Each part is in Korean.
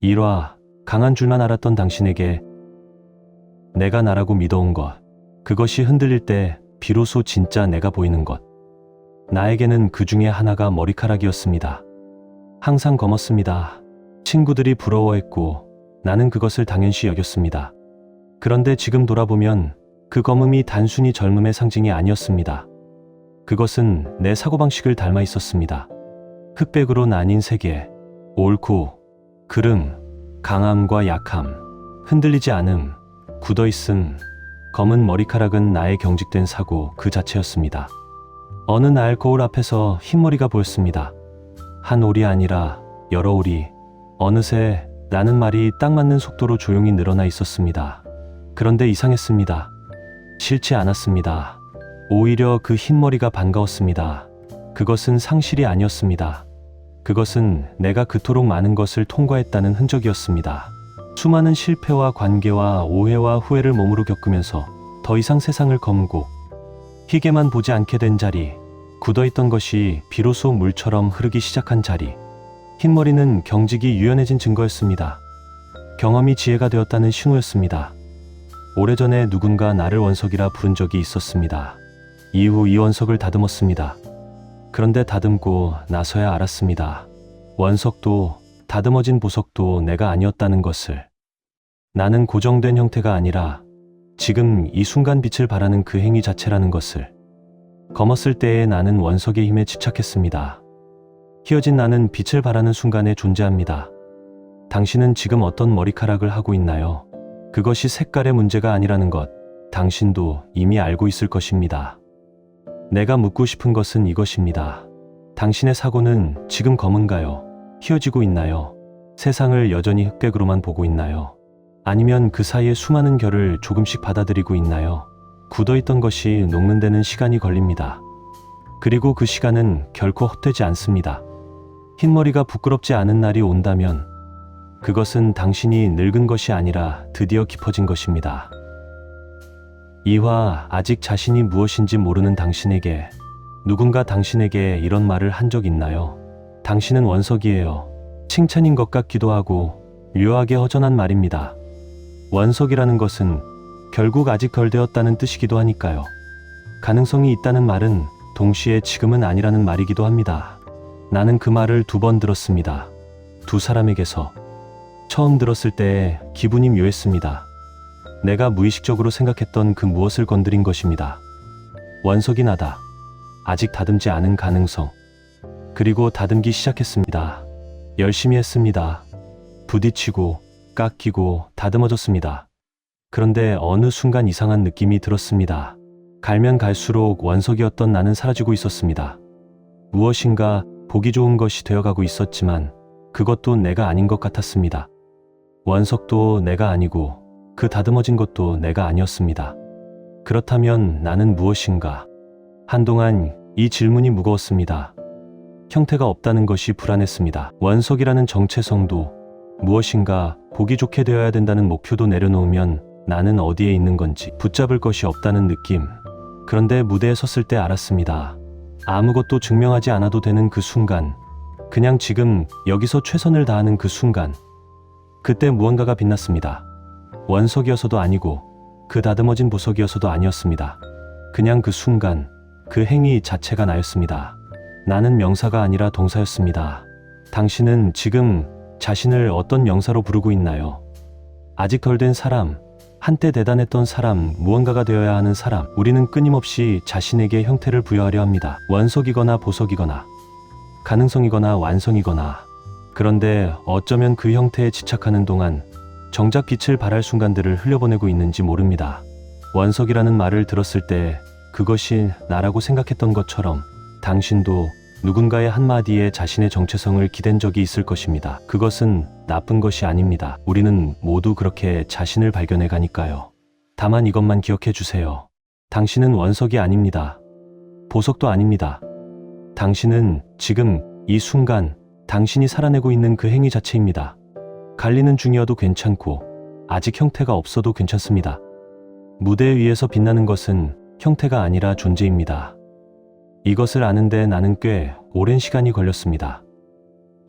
1화, 강한 줄만 알았던 당신에게 내가 나라고 믿어온 것, 그것이 흔들릴 때 비로소 진짜 내가 보이는 것. 나에게는 그 중에 하나가 머리카락이었습니다. 항상 검었습니다. 친구들이 부러워했고 나는 그것을 당연시 여겼습니다. 그런데 지금 돌아보면 그 검음이 단순히 젊음의 상징이 아니었습니다. 그것은 내 사고방식을 닮아 있었습니다. 흑백으로 나뉜 세계, 옳고 그름, 강함과 약함, 흔들리지 않음, 굳어있음. 검은 머리카락은 나의 경직된 사고 그 자체였습니다. 어느 날 거울 앞에서 흰머리가 보였습니다. 한 올이 아니라 여러 올이. 어느새 나는 말이 딱 맞는 속도로 조용히 늘어나 있었습니다. 그런데 이상했습니다. 싫지 않았습니다. 오히려 그 흰머리가 반가웠습니다. 그것은 상실이 아니었습니다. 그것은 내가 그토록 많은 것을 통과했다는 흔적이었습니다. 수많은 실패와 관계와 오해와 후회를 몸으로 겪으면서 더 이상 세상을 검고 희게만 보지 않게 된 자리, 굳어있던 것이 비로소 물처럼 흐르기 시작한 자리. 흰머리는 경직이 유연해진 증거였습니다. 경험이 지혜가 되었다는 신호였습니다. 오래전에 누군가 나를 원석이라 부른 적이 있었습니다. 이후 이 원석을 다듬었습니다. 그런데 다듬고 나서야 알았습니다. 원석도 다듬어진 보석도 내가 아니었다는 것을. 나는 고정된 형태가 아니라 지금 이 순간 빛을 발하는 그 행위 자체라는 것을. 검었을 때의 나는 원석의 힘에 집착했습니다. 휘어진 나는 빛을 발하는 순간에 존재합니다. 당신은 지금 어떤 머리카락을 하고 있나요? 그것이 색깔의 문제가 아니라는 것, 당신도 이미 알고 있을 것입니다. 내가 묻고 싶은 것은 이것입니다. 당신의 사고는 지금 검은가요? 휘어지고 있나요? 세상을 여전히 흑백으로만 보고 있나요? 아니면 그 사이에 수많은 결을 조금씩 받아들이고 있나요? 굳어있던 것이 녹는 데는 시간이 걸립니다. 그리고 그 시간은 결코 헛되지 않습니다. 흰머리가 부끄럽지 않은 날이 온다면 그것은 당신이 늙은 것이 아니라 드디어 깊어진 것입니다. 2화, 아직 자신이 무엇인지 모르는 당신에게. 누군가 당신에게 이런 말을 한 적 있나요? 당신은 원석이에요. 칭찬인 것 같기도 하고 묘하게 허전한 말입니다. 원석이라는 것은 결국 아직 덜 되었다는 뜻이기도 하니까요. 가능성이 있다는 말은 동시에 지금은 아니라는 말이기도 합니다. 나는 그 말을 2번 들었습니다. 두 사람에게서. 처음 들었을 때 기분이 묘했습니다. 내가 무의식적으로 생각했던 그 무엇을 건드린 것입니다. 원석이 나다. 아직 다듬지 않은 가능성. 그리고 다듬기 시작했습니다. 열심히 했습니다. 부딪히고 깎이고 다듬어졌습니다. 그런데 어느 순간 이상한 느낌이 들었습니다. 갈면 갈수록 원석이었던 나는 사라지고 있었습니다. 무엇인가 보기 좋은 것이 되어가고 있었지만 그것도 내가 아닌 것 같았습니다. 원석도 내가 아니고 그 다듬어진 것도 내가 아니었습니다. 그렇다면 나는 무엇인가? 한동안 이 질문이 무거웠습니다. 형태가 없다는 것이 불안했습니다. 원석이라는 정체성도 무엇인가 보기 좋게 되어야 된다는 목표도 내려놓으면 나는 어디에 있는 건지 붙잡을 것이 없다는 느낌. 그런데 무대에 섰을 때 알았습니다. 아무것도 증명하지 않아도 되는 그 순간, 그냥 지금 여기서 최선을 다하는 그 순간, 그때 무언가가 빛났습니다. 원석이어서도 아니고 그 다듬어진 보석이어서도 아니었습니다. 그냥 그 순간, 그 행위 자체가 나였습니다. 나는 명사가 아니라 동사였습니다. 당신은 지금 자신을 어떤 명사로 부르고 있나요? 아직 덜 된 사람, 한때 대단했던 사람, 무언가가 되어야 하는 사람. 우리는 끊임없이 자신에게 형태를 부여하려 합니다. 원석이거나 보석이거나 가능성이거나 완성이거나. 그런데 어쩌면 그 형태에 집착하는 동안 정작 빛을 발할 순간들을 흘려보내고 있는지 모릅니다. 원석이라는 말을 들었을 때 그것이 나라고 생각했던 것처럼 당신도 누군가의 한마디에 자신의 정체성을 기댄 적이 있을 것입니다. 그것은 나쁜 것이 아닙니다. 우리는 모두 그렇게 자신을 발견해 가니까요. 다만 이것만 기억해 주세요. 당신은 원석이 아닙니다. 보석도 아닙니다. 당신은 지금 이 순간 당신이 살아내고 있는 그 행위 자체입니다. 갈리는 중이어도 괜찮고 아직 형태가 없어도 괜찮습니다. 무대 위에서 빛나는 것은 형태가 아니라 존재입니다. 이것을 아는데 나는 꽤 오랜 시간이 걸렸습니다.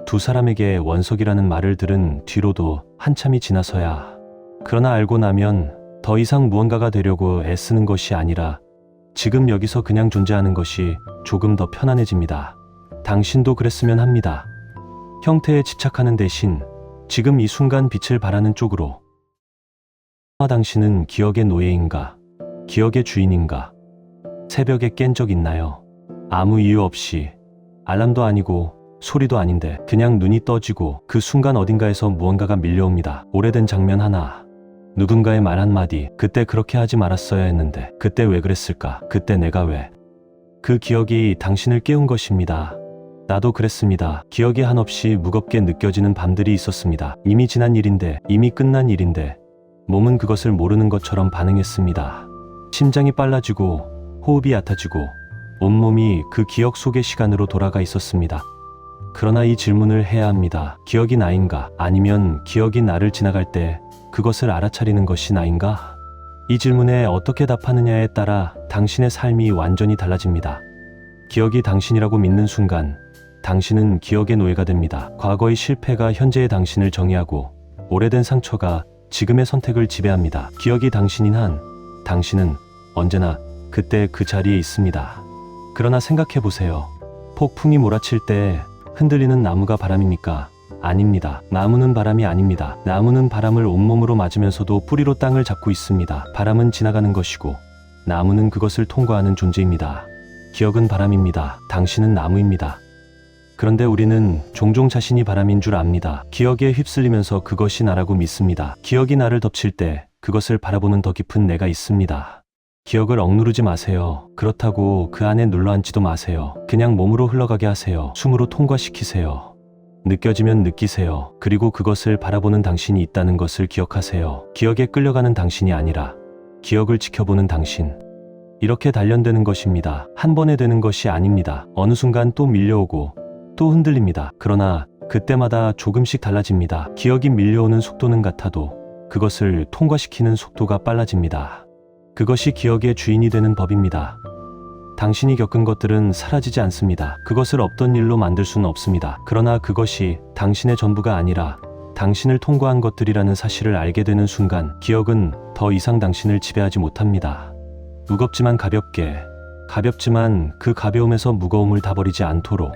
두 사람에게 원석이라는 말을 들은 뒤로도 한참이 지나서야, 그러나 알고 나면 더 이상 무언가가 되려고 애쓰는 것이 아니라 지금 여기서 그냥 존재하는 것이 조금 더 편안해집니다. 당신도 그랬으면 합니다. 형태에 집착하는 대신 지금 이 순간 빛을 발하는 쪽으로. 당신은 기억의 노예인가? 기억의 주인인가? 새벽에 깬 적 있나요? 아무 이유 없이. 알람도 아니고 소리도 아닌데 그냥 눈이 떠지고 그 순간 어딘가에서 무언가가 밀려옵니다. 오래된 장면 하나. 누군가의 말 한마디. 그때 그렇게 하지 말았어야 했는데. 그때 왜 그랬을까? 그때 내가 왜? 그 기억이 당신을 깨운 것입니다. 나도 그랬습니다. 기억이 한없이 무겁게 느껴지는 밤들이 있었습니다. 이미 지난 일인데, 이미 끝난 일인데 몸은 그것을 모르는 것처럼 반응했습니다. 심장이 빨라지고 호흡이 얕아지고 온몸이 그 기억 속의 시간으로 돌아가 있었습니다. 그러나 이 질문을 해야 합니다. 기억이 나인가? 아니면 기억이 나를 지나갈 때 그것을 알아차리는 것이 나인가? 이 질문에 어떻게 답하느냐에 따라 당신의 삶이 완전히 달라집니다. 기억이 당신이라고 믿는 순간 당신은 기억의 노예가 됩니다. 과거의 실패가 현재의 당신을 정의하고 오래된 상처가 지금의 선택을 지배합니다. 기억이 당신인 한 당신은 언제나 그때 그 자리에 있습니다. 그러나 생각해 보세요. 폭풍이 몰아칠 때 흔들리는 나무가 바람입니까? 아닙니다. 나무는 바람이 아닙니다. 나무는 바람을 온몸으로 맞으면서도 뿌리로 땅을 잡고 있습니다. 바람은 지나가는 것이고 나무는 그것을 통과하는 존재입니다. 기억은 바람입니다. 당신은 나무입니다. 그런데 우리는 종종 자신이 바람인 줄 압니다. 기억에 휩쓸리면서 그것이 나라고 믿습니다. 기억이 나를 덮칠 때 그것을 바라보는 더 깊은 내가 있습니다. 기억을 억누르지 마세요. 그렇다고 그 안에 눌러앉지도 마세요. 그냥 몸으로 흘러가게 하세요. 숨으로 통과시키세요. 느껴지면 느끼세요. 그리고 그것을 바라보는 당신이 있다는 것을 기억하세요. 기억에 끌려가는 당신이 아니라 기억을 지켜보는 당신. 이렇게 단련되는 것입니다. 한 번에 되는 것이 아닙니다. 어느 순간 또 밀려오고 또 흔들립니다. 그러나 그때마다 조금씩 달라집니다. 기억이 밀려오는 속도는 같아도 그것을 통과시키는 속도가 빨라집니다. 그것이 기억의 주인이 되는 법입니다. 당신이 겪은 것들은 사라지지 않습니다. 그것을 없던 일로 만들 수는 없습니다. 그러나 그것이 당신의 전부가 아니라 당신을 통과한 것들이라는 사실을 알게 되는 순간 기억은 더 이상 당신을 지배하지 못합니다. 무겁지만 가볍지만 그 가벼움에서 무거움을 다 버리지 않도록.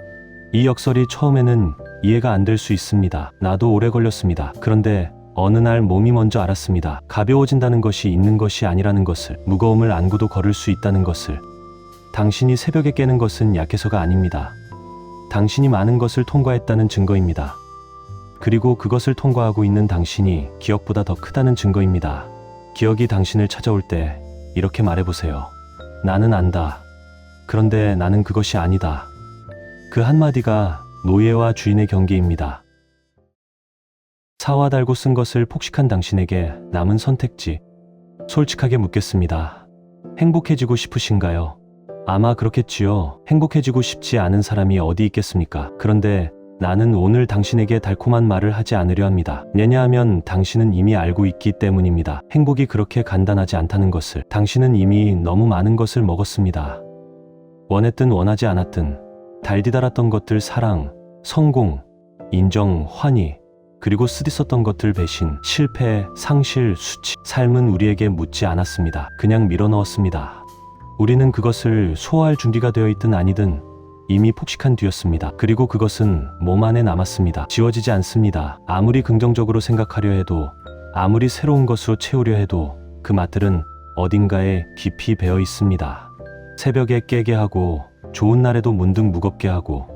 이 역설이 처음에는 이해가 안 될 수 있습니다. 나도 오래 걸렸습니다. 그런데 어느 날 몸이 먼저 알았습니다. 가벼워진다는 것이 있는 것이 아니라는 것을, 무거움을 안고도 걸을 수 있다는 것을. 당신이 새벽에 깨는 것은 약해서가 아닙니다. 당신이 많은 것을 통과했다는 증거입니다. 그리고 그것을 통과하고 있는 당신이 기억보다 더 크다는 증거입니다. 기억이 당신을 찾아올 때 이렇게 말해보세요. 나는 안다. 그런데 나는 그것이 아니다. 그 한마디가 노예와 주인의 경계입니다. 사와 달고 쓴 것을 폭식한 당신에게 남은 선택지. 솔직하게 묻겠습니다. 행복해지고 싶으신가요? 아마 그렇겠지요. 행복해지고 싶지 않은 사람이 어디 있겠습니까? 그런데 나는 오늘 당신에게 달콤한 말을 하지 않으려 합니다. 왜냐하면 당신은 이미 알고 있기 때문입니다. 행복이 그렇게 간단하지 않다는 것을. 당신은 이미 너무 많은 것을 먹었습니다. 원했든 원하지 않았든 달디달았던 것들, 사랑, 성공, 인정, 환희, 그리고 쓰디썼던 것들, 배신, 실패, 상실, 수치. 삶은 우리에게 묻지 않았습니다. 그냥 밀어넣었습니다. 우리는 그것을 소화할 준비가 되어 있든 아니든 이미 폭식한 뒤였습니다. 그리고 그것은 몸 안에 남았습니다. 지워지지 않습니다. 아무리 긍정적으로 생각하려 해도, 아무리 새로운 것으로 채우려 해도 그 맛들은 어딘가에 깊이 배어 있습니다. 새벽에 깨게 하고 좋은 날에도 문득 무겁게 하고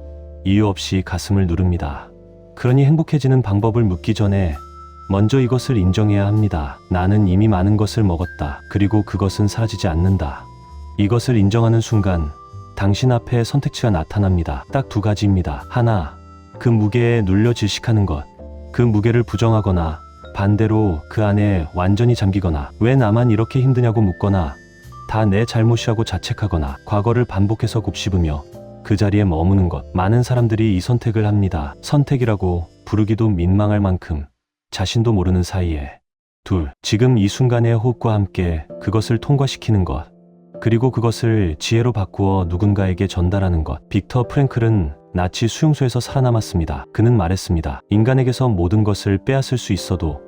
이유 없이 가슴을 누릅니다. 그러니 행복해지는 방법을 묻기 전에 먼저 이것을 인정해야 합니다. 나는 이미 많은 것을 먹었다. 그리고 그것은 사라지지 않는다. 이것을 인정하는 순간 당신 앞에 선택지가 나타납니다. 딱 두 가지입니다. 하나, 그 무게에 눌려 질식하는 것. 그 무게를 부정하거나 반대로 그 안에 완전히 잠기거나 왜 나만 이렇게 힘드냐고 묻거나 다 내 잘못이라고 자책하거나 과거를 반복해서 곱씹으며 그 자리에 머무는 것. 많은 사람들이 이 선택을 합니다. 선택이라고 부르기도 민망할 만큼 자신도 모르는 사이에. 둘, 지금 이 순간의 호흡과 함께 그것을 통과시키는 것. 그리고 그것을 지혜로 바꾸어 누군가에게 전달하는 것. 빅터 프랭클은 나치 수용소에서 살아남았습니다. 그는 말했습니다. 인간에게서 모든 것을 빼앗을 수 있어도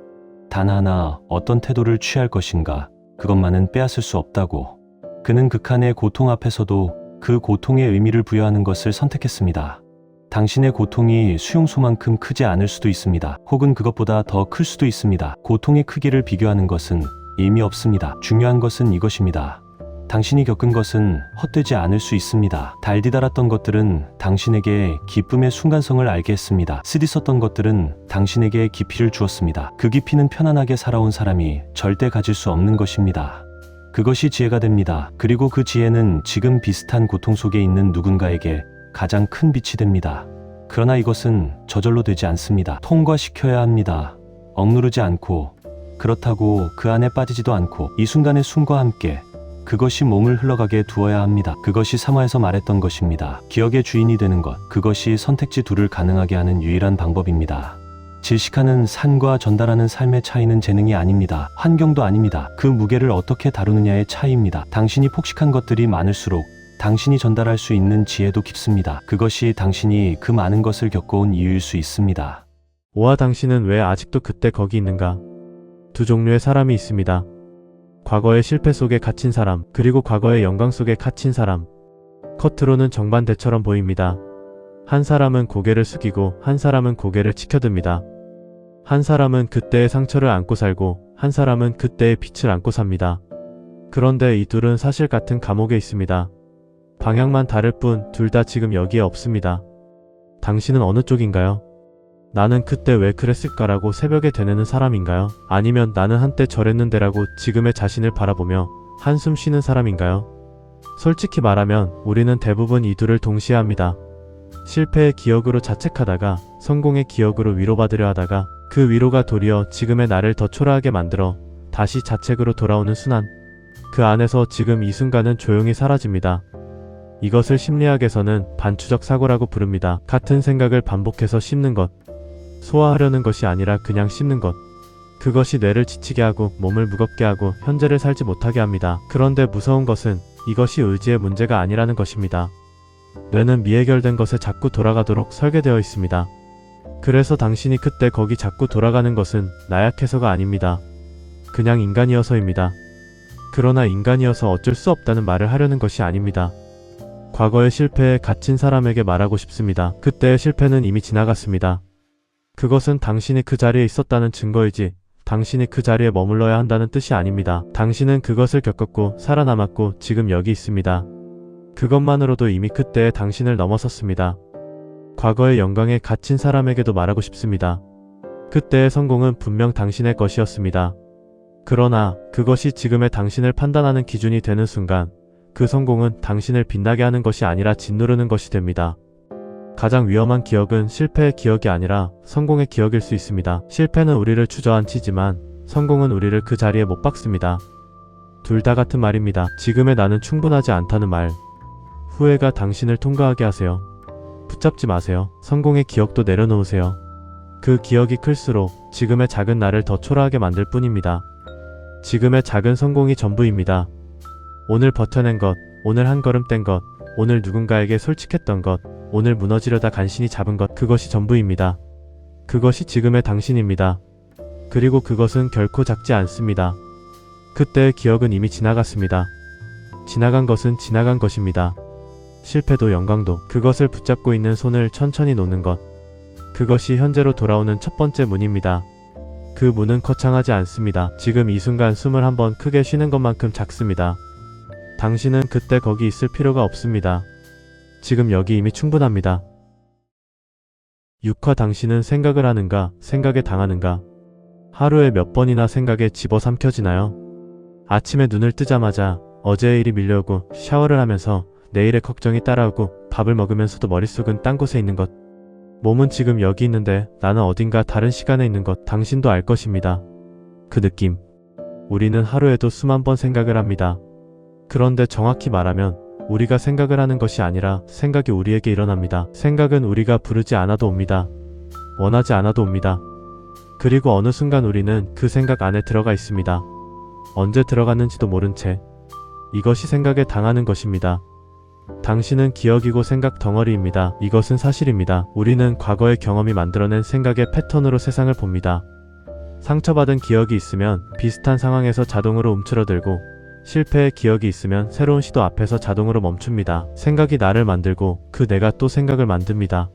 단 하나 어떤 태도를 취할 것인가, 그것만은 빼앗을 수 없다고. 그는 극한의 고통 앞에서도 그 고통의 의미를 부여하는 것을 선택했습니다. 당신의 고통이 수용소만큼 크지 않을 수도 있습니다. 혹은 그것보다 더 클 수도 있습니다. 고통의 크기를 비교하는 것은 의미 없습니다. 중요한 것은 이것입니다. 당신이 겪은 것은 헛되지 않을 수 있습니다. 달디달았던 것들은 당신에게 기쁨의 순간성을 알게 했습니다. 쓰디썼던 것들은 당신에게 깊이를 주었습니다. 그 깊이는 편안하게 살아온 사람이 절대 가질 수 없는 것입니다. 그것이 지혜가 됩니다. 그리고 그 지혜는 지금 비슷한 고통 속에 있는 누군가에게 가장 큰 빛이 됩니다. 그러나 이것은 저절로 되지 않습니다. 통과시켜야 합니다. 억누르지 않고, 그렇다고 그 안에 빠지지도 않고, 이 순간의 숨과 함께 그것이 몸을 흘러가게 두어야 합니다. 그것이 3화에서 말했던 것입니다. 기억의 주인이 되는 것, 그것이 선택지 둘을 가능하게 하는 유일한 방법입니다. 질식하는 산과 전달하는 삶의 차이는 재능이 아닙니다. 환경도 아닙니다. 그 무게를 어떻게 다루느냐의 차이입니다. 당신이 폭식한 것들이 많을수록 당신이 전달할 수 있는 지혜도 깊습니다. 그것이 당신이 그 많은 것을 겪어온 이유일 수 있습니다. 오아, 당신은 왜 아직도 그때 거기 있는가? 두 종류의 사람이 있습니다. 과거의 실패 속에 갇힌 사람, 그리고 과거의 영광 속에 갇힌 사람. 겉으로는 정반대처럼 보입니다. 한 사람은 고개를 숙이고 한 사람은 고개를 치켜듭니다. 한 사람은 그때의 상처를 안고 살고 한 사람은 그때의 빛을 안고 삽니다. 그런데 이 둘은 사실 같은 감옥에 있습니다. 방향만 다를 뿐 둘 다 지금 여기에 없습니다. 당신은 어느 쪽인가요? 나는 그때 왜 그랬을까라고 새벽에 되뇌는 사람인가요? 아니면 나는 한때 저랬는데라고 지금의 자신을 바라보며 한숨 쉬는 사람인가요? 솔직히 말하면 우리는 대부분 이 둘을 동시에 합니다. 실패의 기억으로 자책하다가 성공의 기억으로 위로받으려 하다가 그 위로가 도리어 지금의 나를 더 초라하게 만들어 다시 자책으로 돌아오는 순환. 그 안에서 지금 이 순간은 조용히 사라집니다. 이것을 심리학에서는 반추적 사고라고 부릅니다. 같은 생각을 반복해서 씹는 것. 소화하려는 것이 아니라 그냥 씹는 것. 그것이 뇌를 지치게 하고 몸을 무겁게 하고 현재를 살지 못하게 합니다. 그런데 무서운 것은 이것이 의지의 문제가 아니라는 것입니다. 뇌는 미해결된 것에 자꾸 돌아가도록 설계되어 있습니다. 그래서 당신이 그때 거기 자꾸 돌아가는 것은 나약해서가 아닙니다. 그냥 인간이어서입니다. 그러나 인간이어서 어쩔 수 없다는 말을 하려는 것이 아닙니다. 과거의 실패에 갇힌 사람에게 말하고 싶습니다. 그때의 실패는 이미 지나갔습니다. 그것은 당신이 그 자리에 있었다는 증거이지 당신이 그 자리에 머물러야 한다는 뜻이 아닙니다. 당신은 그것을 겪었고 살아남았고 지금 여기 있습니다. 그것만으로도 이미 그때의 당신을 넘어섰습니다. 과거의 영광에 갇힌 사람에게도 말하고 싶습니다. 그때의 성공은 분명 당신의 것이었습니다. 그러나 그것이 지금의 당신을 판단하는 기준이 되는 순간 그 성공은 당신을 빛나게 하는 것이 아니라 짓누르는 것이 됩니다. 가장 위험한 기억은 실패의 기억이 아니라 성공의 기억일 수 있습니다. 실패는 우리를 주저앉히지만 성공은 우리를 그 자리에 못 박습니다. 둘 다 같은 말입니다. 지금의 나는 충분하지 않다는 말. 후회가 당신을 통과하게 하세요. 붙잡지 마세요. 성공의 기억도 내려놓으세요. 그 기억이 클수록 지금의 작은 나를 더 초라하게 만들 뿐입니다. 지금의 작은 성공이 전부입니다. 오늘 버텨낸 것, 오늘 한 걸음 뗀 것, 오늘 누군가에게 솔직했던 것, 오늘 무너지려다 간신히 잡은 것, 그것이 전부입니다. 그것이 지금의 당신입니다. 그리고 그것은 결코 작지 않습니다. 그때의 기억은 이미 지나갔습니다. 지나간 것은 지나간 것입니다. 실패도 영광도 그것을 붙잡고 있는 손을 천천히 놓는 것. 그것이 현재로 돌아오는 첫 번째 문입니다. 그 문은 거창하지 않습니다. 지금 이 순간 숨을 한번 크게 쉬는 것만큼 작습니다. 당신은 그때 거기 있을 필요가 없습니다. 지금 여기 이미 충분합니다. 6화 당신은 생각을 하는가, 생각에 당하는가? 하루에 몇 번이나 생각에 집어삼켜지나요? 아침에 눈을 뜨자마자 어제의 일이 밀려오고 샤워를 하면서 내일의 걱정이 따라오고 밥을 먹으면서도 머릿속은 딴 곳에 있는 것. 몸은 지금 여기 있는데 나는 어딘가 다른 시간에 있는 것. 당신도 알 것입니다. 그 느낌. 우리는 하루에도 수만 번 생각을 합니다. 그런데 정확히 말하면 우리가 생각을 하는 것이 아니라 생각이 우리에게 일어납니다. 생각은 우리가 부르지 않아도 옵니다. 원하지 않아도 옵니다. 그리고 어느 순간 우리는 그 생각 안에 들어가 있습니다. 언제 들어갔는지도 모른 채. 이것이 생각에 당하는 것입니다. 당신은 기억이고 생각 덩어리입니다. 이것은 사실입니다. 우리는 과거의 경험이 만들어낸 생각의 패턴으로 세상을 봅니다. 상처받은 기억이 있으면 비슷한 상황에서 자동으로 움츠러들고, 실패의 기억이 있으면 새로운 시도 앞에서 자동으로 멈춥니다. 생각이 나를 만들고 그 내가 또 생각을 만듭니다.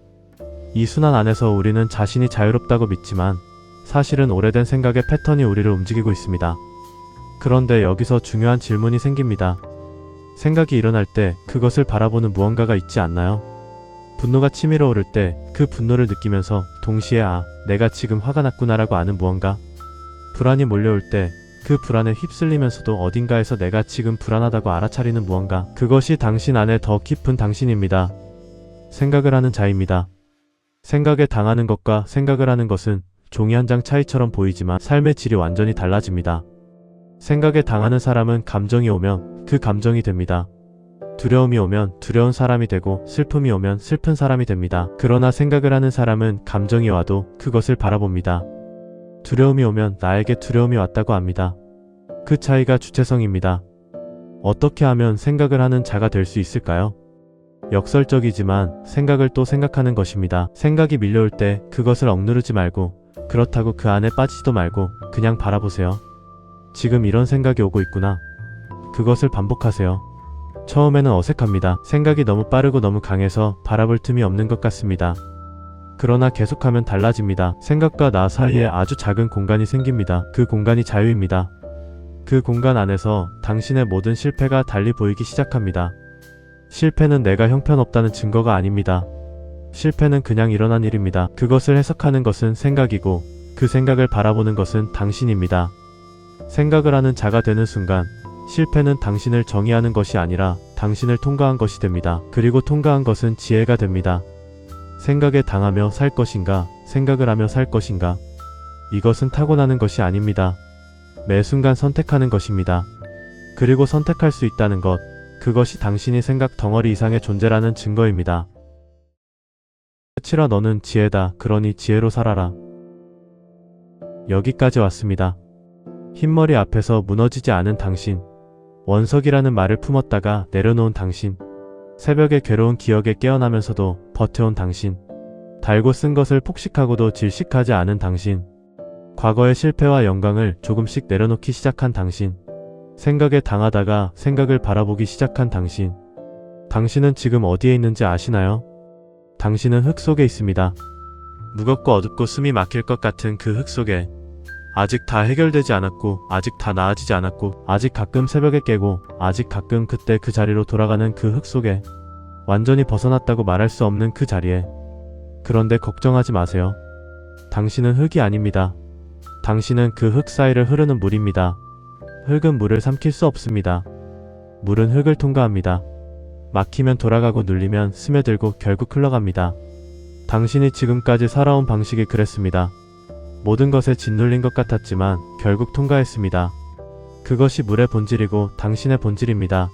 이 순환 안에서 우리는 자신이 자유롭다고 믿지만 사실은 오래된 생각의 패턴이 우리를 움직이고 있습니다. 그런데 여기서 중요한 질문이 생깁니다. 생각이 일어날 때 그것을 바라보는 무언가가 있지 않나요? 분노가 치밀어 오를 때 그 분노를 느끼면서 동시에 내가 지금 화가 났구나라고 아는 무언가? 불안이 몰려올 때 그 불안에 휩쓸리면서도 어딘가에서 내가 지금 불안하다고 알아차리는 무언가? 그것이 당신 안에 더 깊은 당신입니다. 생각을 하는 자입니다. 생각에 당하는 것과 생각을 하는 것은 종이 한 장 차이처럼 보이지만 삶의 질이 완전히 달라집니다. 생각에 당하는 사람은 감정이 오면 그 감정이 됩니다. 두려움이 오면 두려운 사람이 되고 슬픔이 오면 슬픈 사람이 됩니다. 그러나 생각을 하는 사람은 감정이 와도 그것을 바라봅니다. 두려움이 오면 나에게 두려움이 왔다고 합니다. 그 차이가 주체성입니다. 어떻게 하면 생각을 하는 자가 될 수 있을까요? 역설적이지만 생각을 또 생각하는 것입니다. 생각이 밀려올 때 그것을 억누르지 말고, 그렇다고 그 안에 빠지지도 말고 그냥 바라보세요. 지금 이런 생각이 오고 있구나. 그것을 반복하세요. 처음에는 어색합니다. 생각이 너무 빠르고 너무 강해서 바라볼 틈이 없는 것 같습니다. 그러나 계속하면 달라집니다. 생각과 나 사이에 아주 작은 공간이 생깁니다. 그 공간이 자유입니다. 그 공간 안에서 당신의 모든 실패가 달리 보이기 시작합니다. 실패는 내가 형편없다는 증거가 아닙니다. 실패는 그냥 일어난 일입니다. 그것을 해석하는 것은 생각이고 그 생각을 바라보는 것은 당신입니다. 생각을 하는 자가 되는 순간 실패는 당신을 정의하는 것이 아니라 당신을 통과한 것이 됩니다. 그리고 통과한 것은 지혜가 됩니다. 생각에 당하며 살 것인가, 생각을 하며 살 것인가? 이것은 타고나는 것이 아닙니다. 매 순간 선택하는 것입니다. 그리고 선택할 수 있다는 것, 그것이 당신이 생각 덩어리 이상의 존재라는 증거입니다. 치라 너는 지혜다. 그러니 지혜로 살아라. 여기까지 왔습니다. 흰머리 앞에서 무너지지 않은 당신, 원석이라는 말을 품었다가 내려놓은 당신, 새벽의 괴로운 기억에 깨어나면서도 버텨온 당신, 달고 쓴 것을 폭식하고도 질식하지 않은 당신, 과거의 실패와 영광을 조금씩 내려놓기 시작한 당신, 생각에 당하다가 생각을 바라보기 시작한 당신. 당신은 지금 어디에 있는지 아시나요? 당신은 흙 속에 있습니다. 무겁고 어둡고 숨이 막힐 것 같은 그 흙 속에 아직 다 해결되지 않았고, 아직 다 나아지지 않았고, 아직 가끔 새벽에 깨고, 아직 가끔 그때 그 자리로 돌아가는 그 흙 속에, 완전히 벗어났다고 말할 수 없는 그 자리에. 그런데 걱정하지 마세요. 당신은 흙이 아닙니다. 당신은 그 흙 사이를 흐르는 물입니다. 흙은 물을 삼킬 수 없습니다. 물은 흙을 통과합니다. 막히면 돌아가고 눌리면 스며들고 결국 흘러갑니다. 당신이 지금까지 살아온 방식이 그랬습니다. 모든 것에 짓눌린 것 같았지만 결국 통과했습니다. 그것이 물의 본질이고 당신의 본질입니다.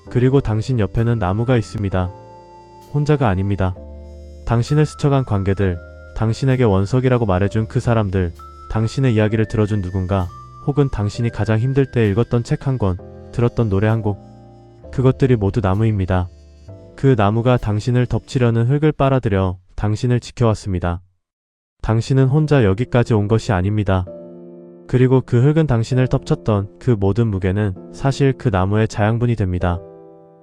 그리고 당신 옆에는 나무가 있습니다. 혼자가 아닙니다. 당신을 스쳐간 관계들, 당신에게 원석이라고 말해준 그 사람들, 당신의 이야기를 들어준 누군가, 혹은 당신이 가장 힘들 때 읽었던 책 한 권, 들었던 노래 한 곡, 그것들이 모두 나무입니다. 그 나무가 당신을 덮치려는 흙을 빨아들여 당신을 지켜왔습니다. 당신은 혼자 여기까지 온 것이 아닙니다. 그리고 그 흙은 당신을 덮쳤던 그 모든 무게는 사실 그 나무의 자양분이 됩니다.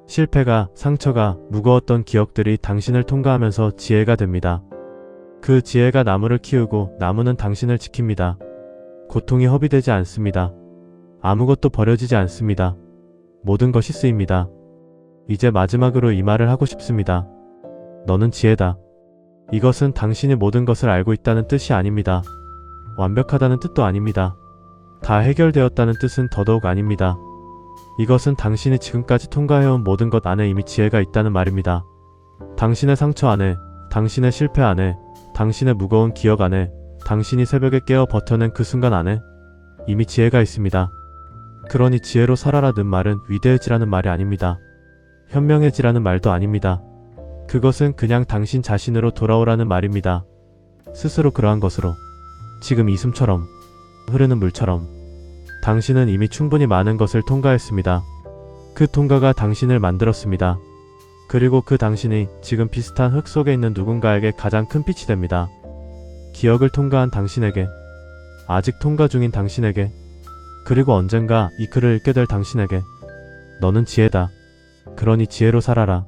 실패가, 상처가, 무거웠던 기억들이 당신을 통과하면서 지혜가 됩니다. 그 지혜가 나무를 키우고 나무는 당신을 지킵니다. 고통이 허비되지 않습니다. 아무것도 버려지지 않습니다. 모든 것이 쓰입니다. 이제 마지막으로 이 말을 하고 싶습니다. 너는 지혜다. 이것은 당신이 모든 것을 알고 있다는 뜻이 아닙니다. 완벽하다는 뜻도 아닙니다. 다 해결되었다는 뜻은 더더욱 아닙니다. 이것은 당신이 지금까지 통과해온 모든 것 안에 이미 지혜가 있다는 말입니다. 당신의 상처 안에, 당신의 실패 안에, 당신의 무거운 기억 안에, 당신이 새벽에 깨어 버텨낸 그 순간 안에 이미 지혜가 있습니다. 그러니 지혜로 살아라는 말은 위대해지라는 말이 아닙니다. 현명해지라는 말도 아닙니다. 그것은 그냥 당신 자신으로 돌아오라는 말입니다. 스스로 그러한 것으로. 지금 이 숨처럼, 흐르는 물처럼. 당신은 이미 충분히 많은 것을 통과했습니다. 그 통과가 당신을 만들었습니다. 그리고 그 당신이 지금 비슷한 흙 속에 있는 누군가에게 가장 큰 빛이 됩니다. 기억을 통과한 당신에게, 아직 통과 중인 당신에게, 그리고 언젠가 이 글을 읽게 될 당신에게. 너는 지혜다. 그러니 지혜로 살아라.